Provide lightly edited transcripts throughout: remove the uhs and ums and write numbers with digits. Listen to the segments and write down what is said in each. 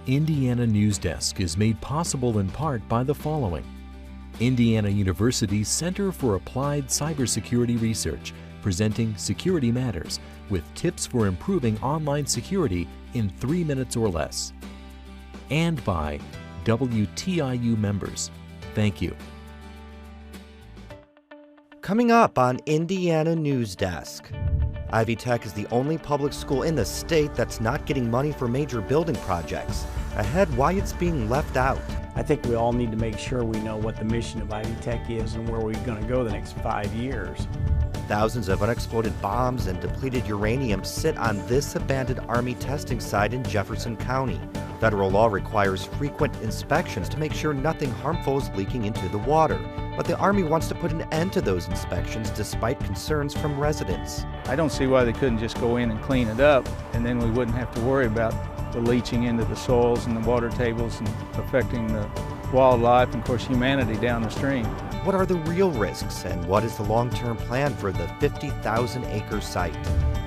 Indiana Newsdesk is made possible in part by the following. Indiana University's Center for Applied Cybersecurity Research, presenting Security Matters with tips for improving online security in 3 minutes or less. And by WTIU members. Thank you. Coming up on Indiana Newsdesk. Ivy Tech is the only public school in the state that's not getting money for major building projects. Ahead, why it's being left out. I think we all need to make sure we know what the mission of Ivy Tech is and where we're going to go the next 5 years. Thousands of unexploded bombs and depleted uranium sit on this abandoned Army testing site in Jefferson County. Federal law requires frequent inspections to make sure nothing harmful is leaking into the water. But the Army wants to put an end to those inspections despite concerns from residents. I don't see why they couldn't just go in and clean it up, and then we wouldn't have to worry about the leaching into the soils and the water tables and affecting the wildlife and, of course, humanity down the stream. What are the real risks, and what is the long-term plan for the 50,000-acre site?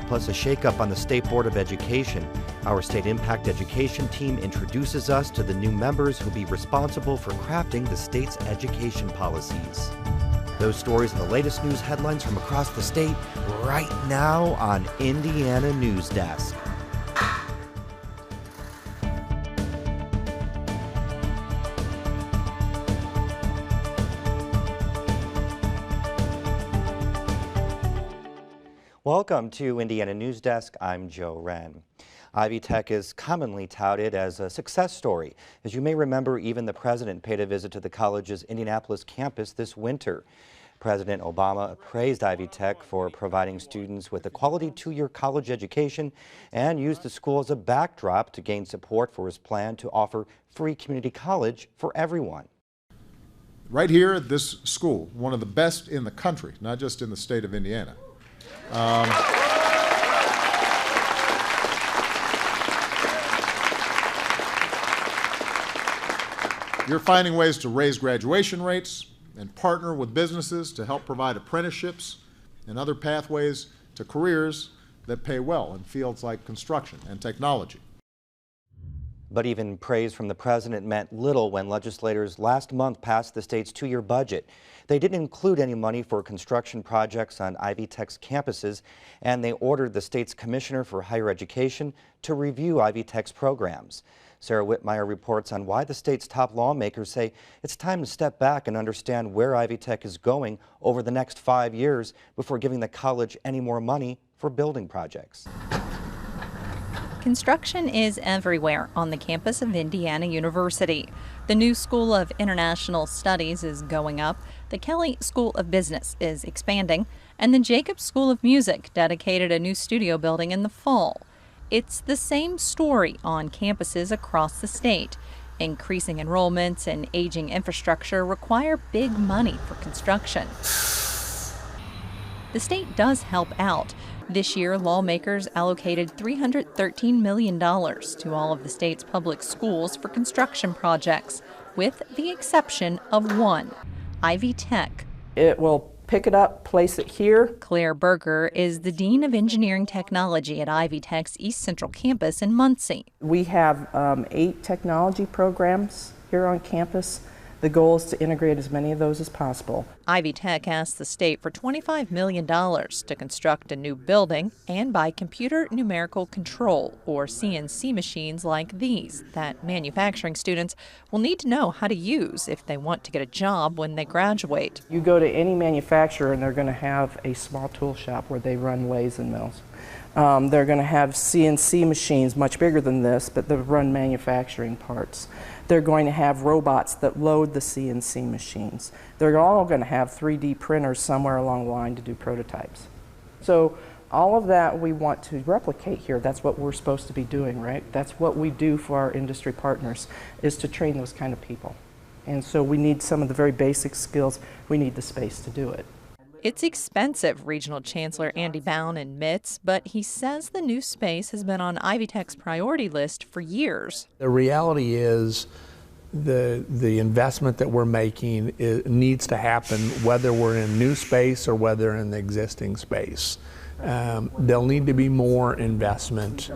Plus a shakeup on the State Board of Education. Our State Impact Education team introduces us to the new members who'll be responsible for crafting the state's education policies. Those stories and the latest news headlines from across the state right now on Indiana Newsdesk. Welcome to Indiana Newsdesk. I'm Joe Wren. Ivy Tech is commonly touted as a success story. As you may remember, even the president paid a visit to the college's Indianapolis campus this winter. President Obama praised Ivy Tech for providing students with a quality 2-year college education and used the school as a backdrop to gain support for his plan to offer free community college for everyone. Right here at this school, one of the best in the country, not just in the state of Indiana. You're finding ways to raise graduation rates and partner with businesses to help provide apprenticeships and other pathways to careers that pay well in fields like construction and technology. But even praise from the president meant little when legislators last month passed the state's 2-year budget. They didn't include any money for construction projects on Ivy Tech's campuses, and they ordered the state's commissioner for higher education to review Ivy Tech's programs. Sarah Whitmire reports on why the state's top lawmakers say it's time to step back and understand where Ivy Tech is going over the next 5 years before giving the college any more money for building projects. Construction is everywhere on the campus of Indiana University. The new School of International Studies is going up, the Kelley School of Business is expanding, and the Jacobs School of Music dedicated a new studio building in the fall. It's the same story on campuses across the state. Increasing enrollments and aging infrastructure require big money for construction. The state does help out. This year, lawmakers allocated $313 million to all of the state's public schools for construction projects, with the exception of one, Ivy Tech. It will pick it up, place it here. Claire Berger is the Dean of Engineering Technology at Ivy Tech's East Central campus in Muncie. We have 8 technology programs here on campus. The goal is to integrate as many of those as possible. Ivy Tech asked the state for $25 million to construct a new building and buy computer numerical control, or CNC machines like these, that manufacturing students will need to know how to use if they want to get a job when they graduate. You go to any manufacturer and they're going to have a small tool shop where they run lathes and mills. They're going to have CNC machines much bigger than this, but they run manufacturing parts. They're going to have robots that load the CNC machines. They're all going to have 3D printers somewhere along the line to do prototypes. So all of that we want to replicate here. That's what we're supposed to be doing, right? That's what we do for our industry partners, is to train those kind of people. And so we need some of the very basic skills. We need the space to do it. It's expensive, Regional Chancellor Andy Bown admits, but he says the new space has been on Ivy Tech's priority list for years. The reality is the investment that we're making needs to happen whether we're in new space or whether in the existing space. There'll need to be more investment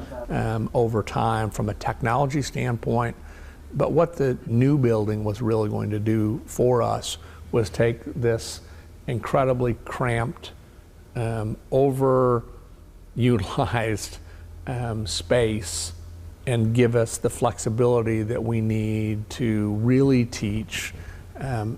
over time from a technology standpoint. But what the new building was really going to do for us was take this incredibly cramped, overutilized space and give us the flexibility that we need to really teach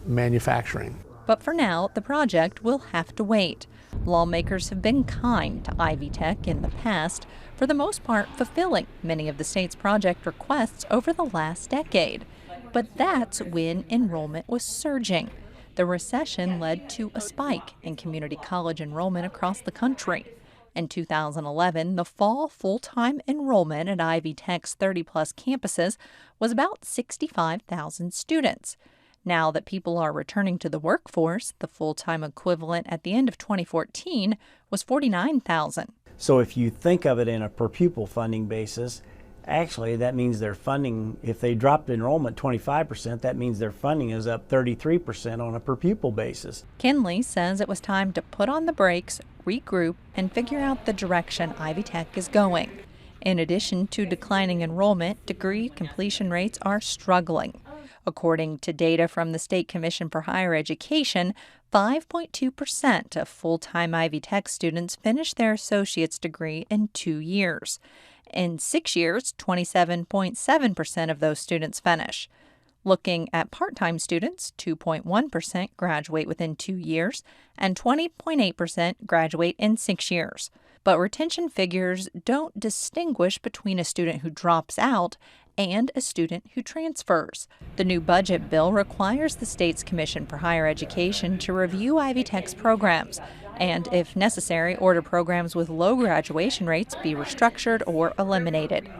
manufacturing. But for now, the project will have to wait. Lawmakers have been kind to Ivy Tech in the past, for the most part fulfilling many of the state's project requests over the last decade. But that's when enrollment was surging. The recession led to a spike in community college enrollment across the country. In 2011, the fall full-time enrollment at Ivy Tech's 30-plus campuses was about 65,000 students. Now that people are returning to the workforce, the full-time equivalent at the end of 2014 was 49,000. So if you think of it in a per pupil funding basis, actually that means their funding, if they dropped enrollment 25%, that means their funding is up 33% on a per pupil basis. Kinley says it was time to put on the brakes, regroup, and figure out the direction Ivy Tech is going. In addition to declining enrollment, degree completion rates are struggling. According to data from the State Commission for Higher Education, 5.2% of full-time Ivy Tech students finish their associate's degree in 2 years. In 6 years, 27.7% of those students finish. Looking at part-time students, 2.1% graduate within 2 years, and 20.8% graduate in 6 years. But retention figures don't distinguish between a student who drops out and a student who transfers. The new budget bill requires the state's Commission for Higher Education to review Ivy Tech's programs and, if necessary, order programs with low graduation rates be restructured or eliminated.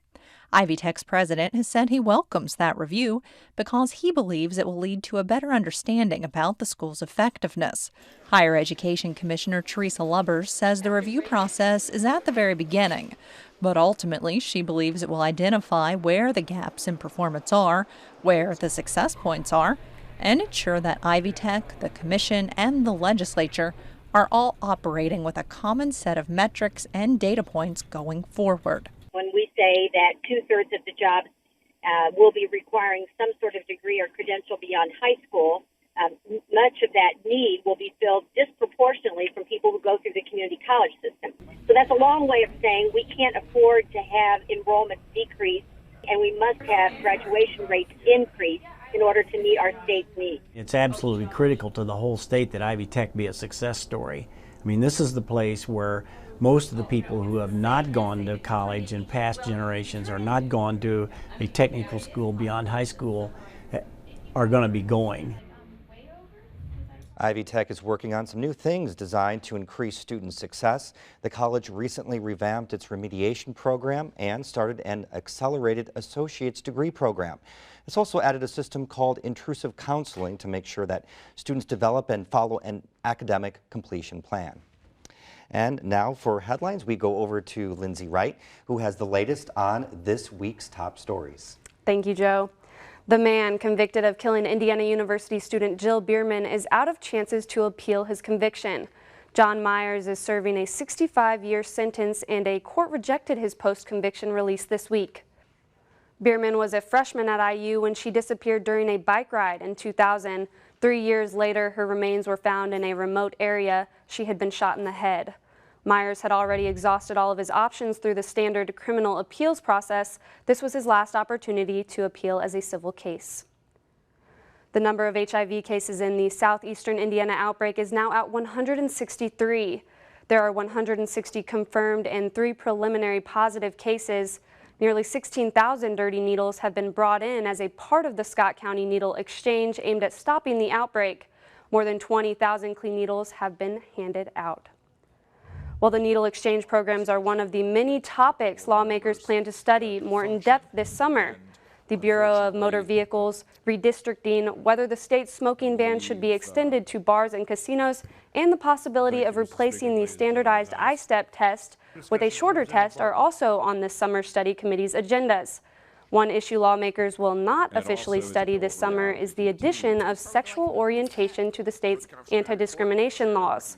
Ivy Tech's president has said he welcomes that review because he believes it will lead to a better understanding about the school's effectiveness. Higher Education Commissioner Teresa Lubbers says the review process is at the very beginning, but ultimately she believes it will identify where the gaps in performance are, where the success points are, and ensure that Ivy Tech, the Commission, and the legislature are all operating with a common set of metrics and data points going forward. When we say that 2/3 of the jobs will be requiring some sort of degree or credential beyond high school, much of that need will be filled disproportionately from people who go through the community college system. So that's a long way of saying we can't afford to have enrollment decrease, and we must have graduation rates increase in order to meet our state's needs. It's absolutely critical to the whole state that Ivy Tech be a success story. I mean, this is the place where most of the people who have not gone to college in past generations or not gone to a technical school beyond high school are going to be going. Ivy Tech is working on some new things designed to increase student success. The college recently revamped its remediation program and started an accelerated associate's degree program. It's also added a system called intrusive counseling to make sure that students develop and follow an academic completion plan. And now for headlines, we go over to Lindsay Wright, who has the latest on this week's top stories. Thank you, Joe. The man convicted of killing Indiana University student Jill Bierman is out of chances to appeal his conviction. John Myers is serving a 65-year sentence, and a court rejected his post-conviction release this week. Bierman was a freshman at IU when she disappeared during a bike ride in 2000. 3 years later, her remains were found in a remote area. She had been shot in the head. Myers had already exhausted all of his options through the standard criminal appeals process. This was his last opportunity to appeal as a civil case. The number of HIV cases in the southeastern Indiana outbreak is now at 163. There are 160 confirmed and 3 preliminary positive cases. Nearly 16,000 dirty needles have been brought in as a part of the Scott County Needle Exchange aimed at stopping the outbreak. More than 20,000 clean needles have been handed out. While the needle exchange programs are one of the many topics lawmakers plan to study more in depth this summer, the Bureau of Motor Vehicles redistricting, whether the state's smoking ban should be extended to bars and casinos, and the possibility of replacing the standardized I-STEP test with a shorter test are also on this summer study committee's agendas. One issue lawmakers will not officially study this summer is the addition of sexual orientation to the state's anti-discrimination laws.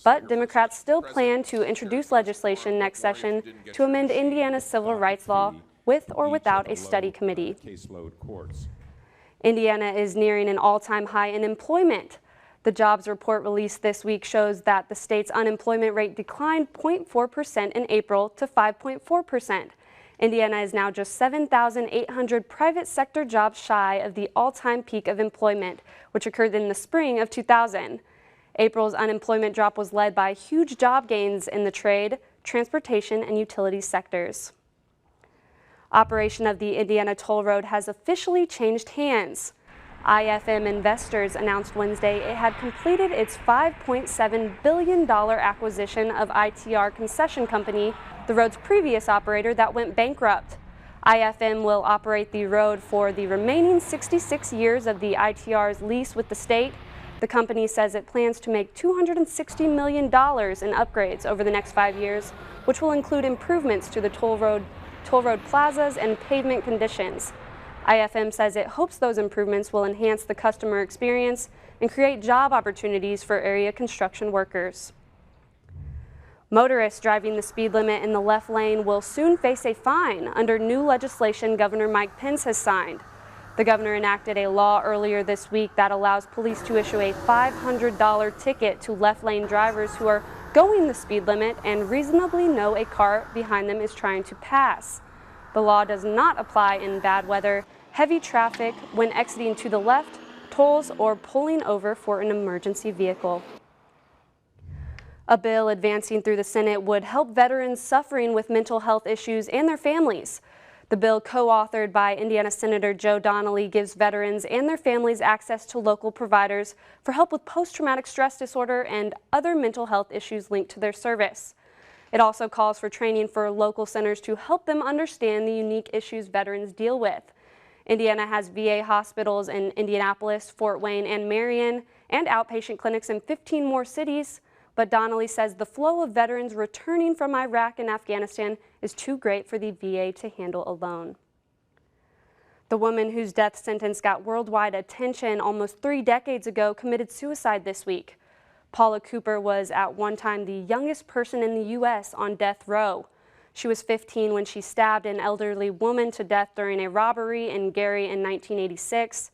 But Democrats still plan to introduce legislation next session to amend Indiana's civil rights law with or without a study committee. Indiana is nearing an all-time high in employment. The jobs report released this week shows that the state's unemployment rate declined 0.4% in April to 5.4%. Indiana is now just 7,800 private sector jobs shy of the all-time peak of employment, which occurred in the spring of 2000. April's unemployment drop was led by huge job gains in the trade, transportation, and utility sectors. Operation of the Indiana Toll Road has officially changed hands. IFM Investors announced Wednesday it had completed its $5.7 billion acquisition of ITR Concession Company, the road's previous operator that went bankrupt. IFM will operate the road for the remaining 66 years of the ITR's lease with the state. The company says it plans to make $260 million in upgrades over the next 5 years, which will include improvements to the toll road plazas and pavement conditions. IFM says it hopes those improvements will enhance the customer experience and create job opportunities for area construction workers. Motorists driving the speed limit in the left lane will soon face a fine under new legislation Governor Mike Pence has signed. The governor enacted a law earlier this week that allows police to issue a $500 ticket to left lane drivers who are going the speed limit and reasonably know a car behind them is trying to pass. The law does not apply in bad weather, heavy traffic, when exiting to the left, tolls, or pulling over for an emergency vehicle. A bill advancing through the Senate would help veterans suffering with mental health issues and their families. The bill, co-authored by Indiana Senator Joe Donnelly, gives veterans and their families access to local providers for help with post-traumatic stress disorder and other mental health issues linked to their service. It also calls for training for local centers to help them understand the unique issues veterans deal with. Indiana has VA hospitals in Indianapolis, Fort Wayne, and Marion, and outpatient clinics in 15 more cities. But Donnelly says the flow of veterans returning from Iraq and Afghanistan is too great for the VA to handle alone. The woman whose death sentence got worldwide attention almost 3 decades ago committed suicide this week. Paula Cooper was at one time the youngest person in the U.S. on death row. She was 15 when she stabbed an elderly woman to death during a robbery in Gary in 1986.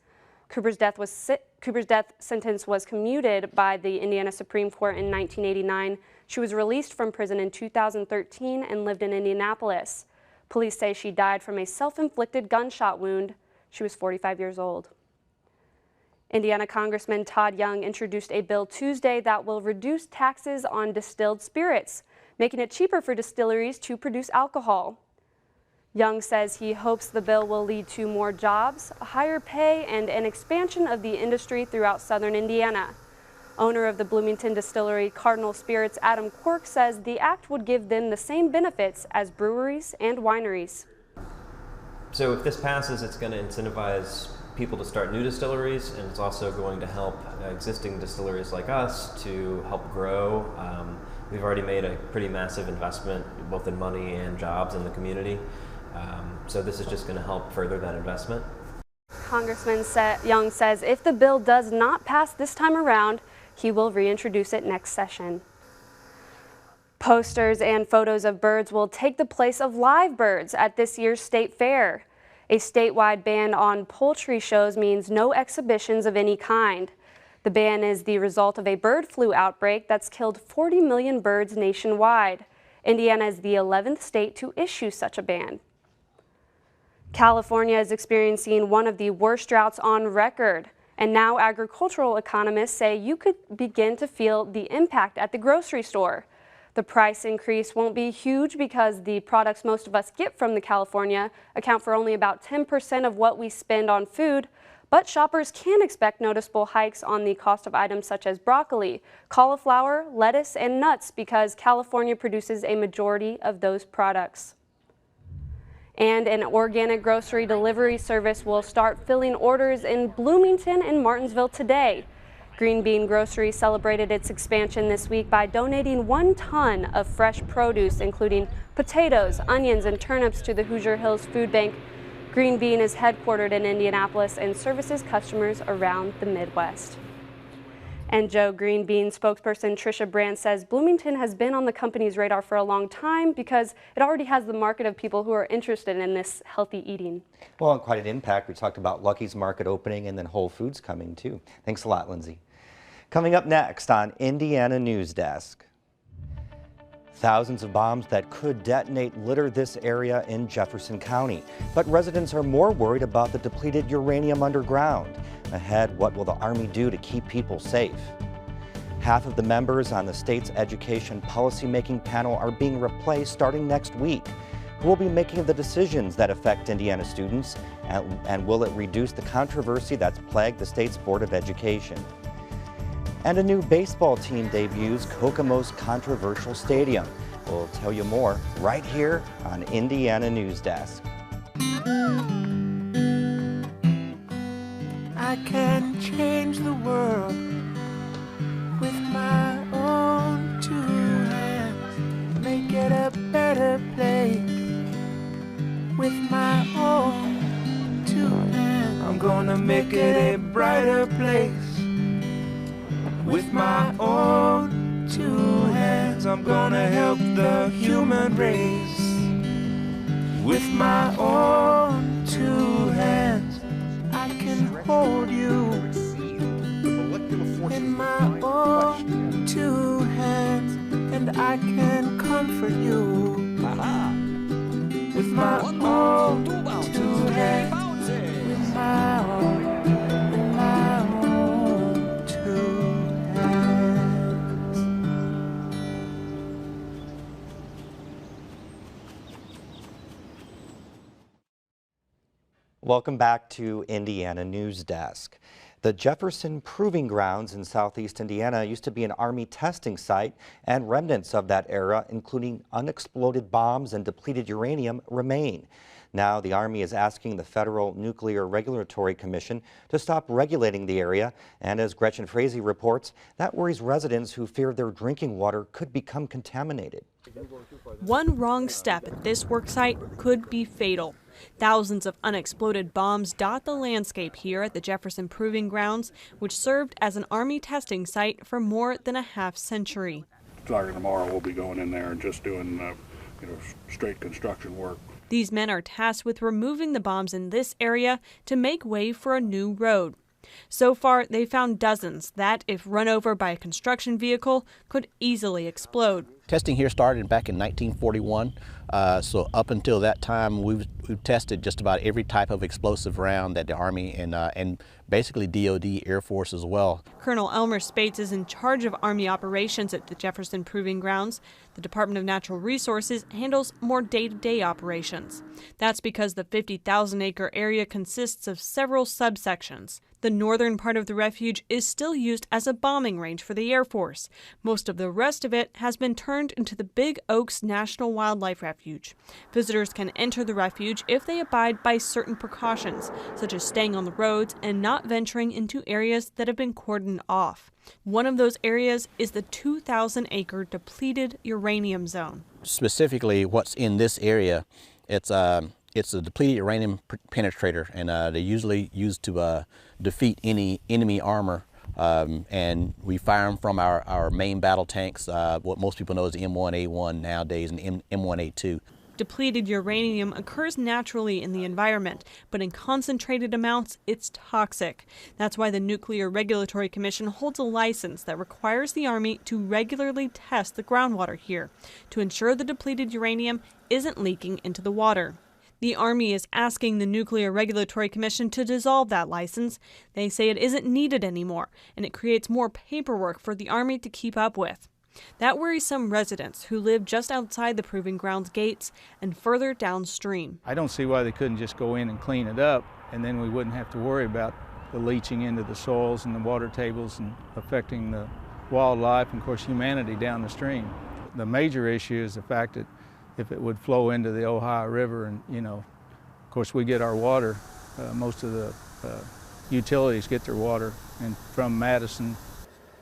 Cooper's death sentence was commuted by the Indiana Supreme Court in 1989. She was released from prison in 2013 and lived in Indianapolis. Police say she died from a self-inflicted gunshot wound. She was 45 years old. Indiana Congressman Todd Young introduced a bill Tuesday that will reduce taxes on distilled spirits, making it cheaper for distilleries to produce alcohol. Young says he hopes the bill will lead to more jobs, higher pay, and an expansion of the industry throughout southern Indiana. Owner of the Bloomington distillery Cardinal Spirits, Adam Quirk, says the act would give them the same benefits as breweries and wineries. So if this passes, it's going to incentivize people to start new distilleries, and it's also going to help existing distilleries like us to help grow. We've already made a pretty massive investment, both in money and jobs in the community. So this is just going to help further that investment. Congressman Young says if the bill does not pass this time around, he will reintroduce it next session. Posters and photos of birds will take the place of live birds at this year's state fair. A statewide ban on poultry shows means no exhibitions of any kind. The ban is the result of a bird flu outbreak that's killed 40 million birds nationwide. Indiana is the 11th state to issue such a ban. California is experiencing one of the worst droughts on record, and now agricultural economists say you could begin to feel the impact at the grocery store. The price increase won't be huge because the products most of us get from California account for only about 10% of what we spend on food, but shoppers can expect noticeable hikes on the cost of items such as broccoli, cauliflower, lettuce, and nuts because California produces a majority of those products. And an organic grocery delivery service will start filling orders in Bloomington and Martinsville today. Green Bean Grocery celebrated its expansion this week by donating 1 ton of fresh produce, including potatoes, onions, and turnips to the Hoosier Hills Food Bank. Green Bean is headquartered in Indianapolis and services customers around the Midwest. And Joe Green Bean spokesperson Tricia Brand says Bloomington has been on the company's radar for a long time because it already has the market of people who are interested in this healthy eating. Well, quite an impact. We talked about Lucky's Market opening and then Whole Foods coming too. Thanks a lot, Lindsay. Coming up next on Indiana Newsdesk. Thousands of bombs that could detonate litter this area in Jefferson County, but residents are more worried about the depleted uranium underground. Ahead, what will the Army do to keep people safe? Half of the members on the state's education policymaking panel are being replaced starting next week. Who will be making the decisions that affect Indiana students, and will it reduce the controversy that's plagued the state's Board of Education? And a new baseball team debuts Kokomo's controversial stadium. We'll tell you more right here on Indiana Newsdesk. I can change the world with my own two hands, make it a better place with my own two hands. I'm gonna make it a brighter place with my own two hands. I'm gonna help the human race with my own two hands. I can hold you in my own two hands, and I can comfort you with my own two hands, with my own two hands. Welcome back to Indiana Newsdesk. The Jefferson Proving Grounds in southeast Indiana used to be an Army testing site, and remnants of that era, including unexploded bombs and depleted uranium, remain. Now the Army is asking the Federal Nuclear Regulatory Commission to stop regulating the area, and as Gretchen Frazee reports, that worries residents who fear their drinking water could become contaminated. One wrong step at this work site could be fatal. Thousands of unexploded bombs dot the landscape here at the Jefferson Proving Grounds, which served as an Army testing site for more than a half-century. Starting tomorrow, we'll be going in there and just doing straight construction work. These men are tasked with removing the bombs in this area to make way for a new road. So far, they found dozens that, if run over by a construction vehicle, could easily explode. Testing here started back in 1941, so up until that time we've tested just about every type of explosive round that the Army and basically DoD, Air Force as well. Colonel Elmer Spates is in charge of Army operations at the Jefferson Proving Grounds. The Department of Natural Resources handles more day-to-day operations. That's because the 50,000-acre area consists of several subsections. The northern part of the refuge is still used as a bombing range for the Air Force. Most of the rest of it has been turned into the Big Oaks National Wildlife Refuge. Visitors can enter the refuge if they abide by certain precautions, such as staying on the roads and not venturing into areas that have been cordoned off. One of those areas is the 2,000-acre depleted uranium zone. Specifically, what's in this area, it's a depleted uranium penetrator, and they're usually used to defeat any enemy armor. And we fire them from our main battle tanks, what most people know as the M1A1 nowadays, and M1A2. Depleted uranium occurs naturally in the environment, but in concentrated amounts, it's toxic. That's why the Nuclear Regulatory Commission holds a license that requires the Army to regularly test the groundwater here to ensure the depleted uranium isn't leaking into the water. The Army is asking the Nuclear Regulatory Commission to dissolve that license. They say it isn't needed anymore, and it creates more paperwork for the Army to keep up with. That worries some residents who live just outside the Proving Grounds gates and further downstream. I don't see why they couldn't just go in and clean it up, and then we wouldn't have to worry about the leaching into the soils and the water tables and affecting the wildlife and, of course, humanity down the stream. The major issue is the fact that if it would flow into the Ohio River, and of course we get our water, most of the utilities get their water from Madison.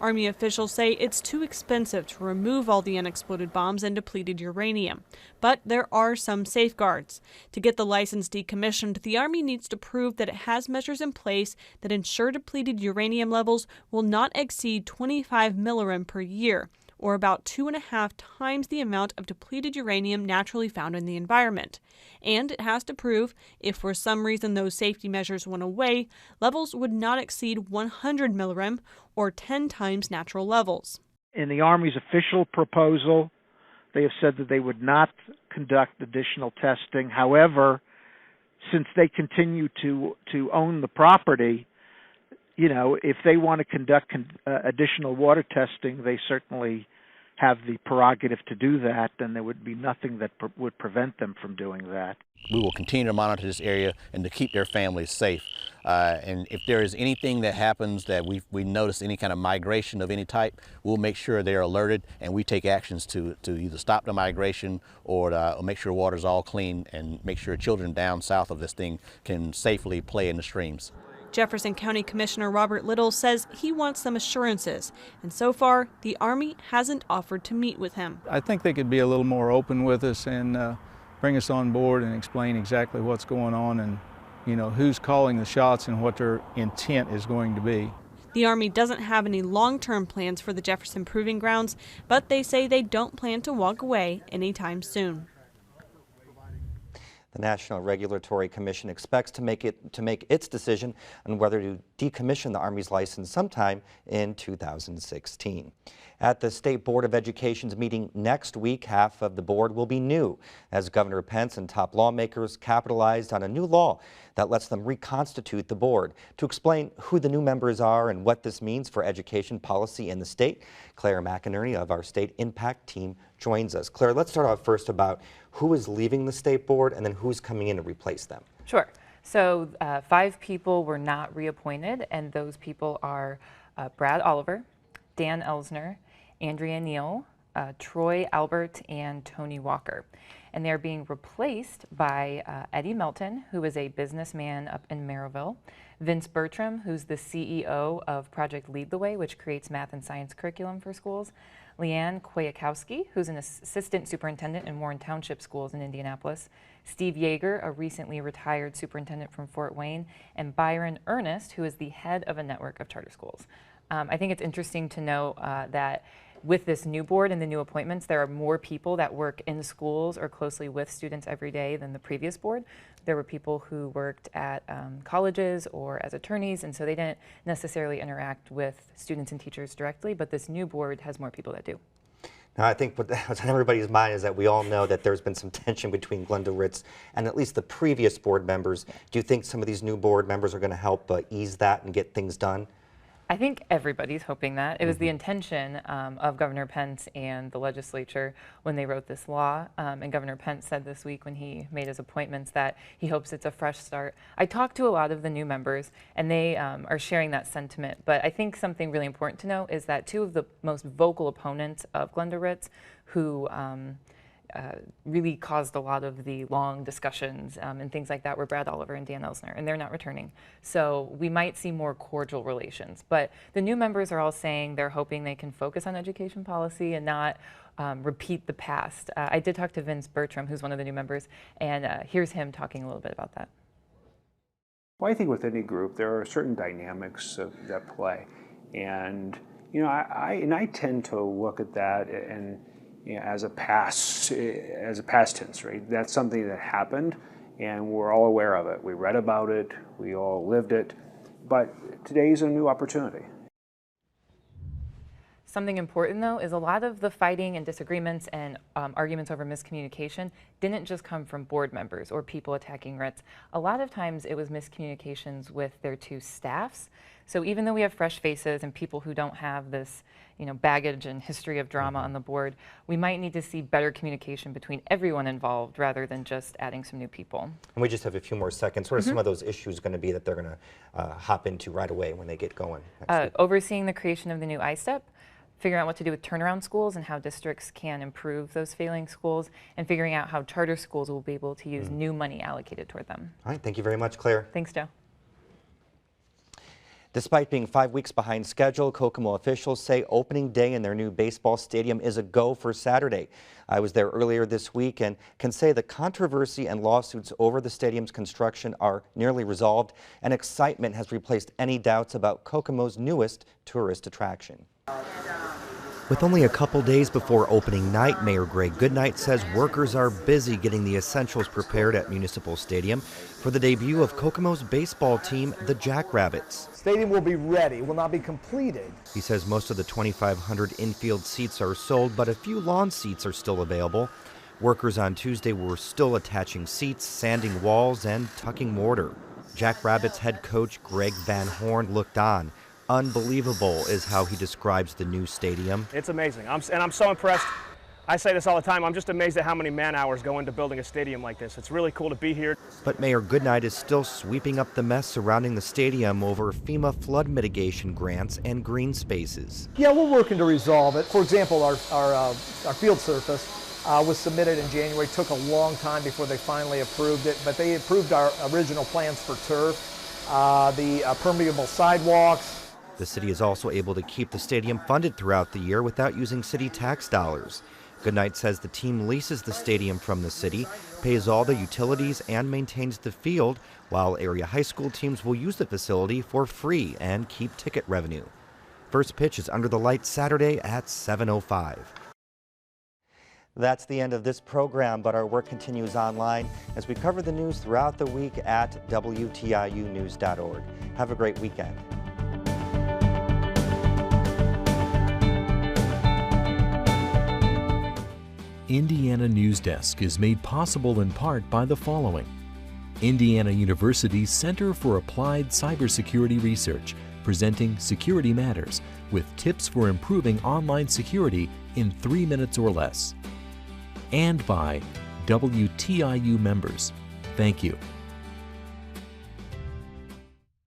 Army officials say it's too expensive to remove all the unexploded bombs and depleted uranium. But there are some safeguards. To get the license decommissioned, the Army needs to prove that it has measures in place that ensure depleted uranium levels will not exceed 25 millirem per year, or about 2.5 times the amount of depleted uranium naturally found in the environment. And it has to prove, if for some reason those safety measures went away, levels would not exceed 100 millirem, or 10 times natural levels. In the Army's official proposal, they have said that they would not conduct additional testing. However, since they continue to own the property, you know, if they want to conduct additional water testing, they certainly have the prerogative to do that, and there would be nothing that would prevent them from doing that. We will continue to monitor this area and to keep their families safe. And if there is anything that happens that we notice any kind of migration of any type, we'll make sure they're alerted and we take actions to either stop the migration or make sure water's all clean and make sure children down south of this thing can safely play in the streams. Jefferson County Commissioner Robert Little says he wants some assurances, and so far the Army hasn't offered to meet with him. I think they could be a little more open with us and bring us on board and explain exactly what's going on and, you know, who's calling the shots and what their intent is going to be. The Army doesn't have any long-term plans for the Jefferson Proving Grounds, but they say they don't plan to walk away anytime soon. The National Regulatory Commission expects to make its decision on whether to decommission the Army's license sometime in 2016. At the State Board of Education's meeting next week, half of the board will be new, as Governor Pence and top lawmakers capitalized on a new law that lets them reconstitute the board. To explain who the new members are and what this means for education policy in the state, Claire McInerney of our State Impact team joins us. Claire, let's start off first about who is leaving the state board and then who's coming in to replace them. Sure. So 5 people were not reappointed, and those people are Brad Oliver, Dan Elsner, Andrea Neal, Troy Albert, and Tony Walker. And they're being replaced by Eddie Melton, who is a businessman up in Maryville, Vince Bertram, who's the CEO of Project Lead the Way, which creates math and science curriculum for schools, Leanne Kwiatkowski, who's an assistant superintendent in Warren Township Schools in Indianapolis, Steve Yeager, a recently retired superintendent from Fort Wayne, and Byron Ernest, who is the head of a network of charter schools. I think it's interesting to know that with this new board and the new appointments, there are more people that work in schools or closely with students every day than the previous board. There were people who worked at colleges or as attorneys, and so they didn't necessarily interact with students and teachers directly, but this new board has more people that do. Now, I think what's on everybody's mind is that we all know that there's been some tension between Glenda Ritz and at least the previous board members. Do you think some of these new board members are going to help ease that and get things done? I think everybody's hoping that. It was the intention of Governor Pence and the legislature when they wrote this law. And Governor Pence said this week when he made his appointments that he hopes it's a fresh start. I talked to a lot of the new members, and they are sharing that sentiment. But I think something really important to know is that 2 of the most vocal opponents of Glenda Ritz, who really caused a lot of the long discussions and things like that, were Brad Oliver and Dan Elsner, and they're not returning. So we might see more cordial relations. But the new members are all saying they're hoping they can focus on education policy and not repeat the past. I did talk to Vince Bertram, who's one of the new members, and here's him talking a little bit about that. Well, I think with any group, there are certain dynamics that play. And, you know, I tend to look at that and, you know, as a past tense, right? That's something that happened, and we're all aware of it. We read about it, we all lived it, but today's a new opportunity. Something important, though, is a lot of the fighting and disagreements and arguments over miscommunication didn't just come from board members or people attacking Ritz. A lot of times it was miscommunications with their 2 staffs. So even though we have fresh faces and people who don't have this, you know, baggage and history of drama on the board, we might need to see better communication between everyone involved rather than just adding some new people. And we just have a few more seconds. What are some of those issues going to be that they're going to hop into right away when they get going? Overseeing the creation of the new ISTEP, figuring out what to do with turnaround schools and how districts can improve those failing schools, and figuring out how charter schools will be able to use new money allocated toward them. All right, thank you very much, Claire. Thanks, Joe. Despite being 5 weeks behind schedule, Kokomo officials say opening day in their new baseball stadium is a go for Saturday. I was there earlier this week and can say the controversy and lawsuits over the stadium's construction are nearly resolved, and excitement has replaced any doubts about Kokomo's newest tourist attraction. With only a couple days before opening night, Mayor Greg Goodnight says workers are busy getting the essentials prepared at Municipal Stadium for the debut of Kokomo's baseball team, the Jackrabbits. Stadium will be ready, will not be completed. He says most of the 2,500 infield seats are sold, but a few lawn seats are still available. Workers on Tuesday were still attaching seats, sanding walls, and tucking mortar. Jackrabbits head coach Greg Van Horn looked on. Unbelievable is how he describes the new stadium. It's amazing, I'm so impressed. I say this all the time, I'm just amazed at how many man-hours go into building a stadium like this. It's really cool to be here. But Mayor Goodnight is still sweeping up the mess surrounding the stadium over FEMA flood mitigation grants and green spaces. Yeah, we're working to resolve it. For example, our field surface was submitted in January. Took a long time before they finally approved it, but they approved our original plans for turf, the permeable sidewalks. The city is also able to keep the stadium funded throughout the year without using city tax dollars. Goodnight says the team leases the stadium from the city, pays all the utilities, and maintains the field, while area high school teams will use the facility for free and keep ticket revenue. First pitch is under the lights Saturday at 7:05. That's the end of this program, but our work continues online as we cover the news throughout the week at WTIUnews.org. Have a great weekend. Indiana Newsdesk is made possible in part by the following. Indiana University's Center for Applied Cybersecurity Research, presenting Security Matters, with tips for improving online security in 3 minutes or less. And by WTIU members. Thank you.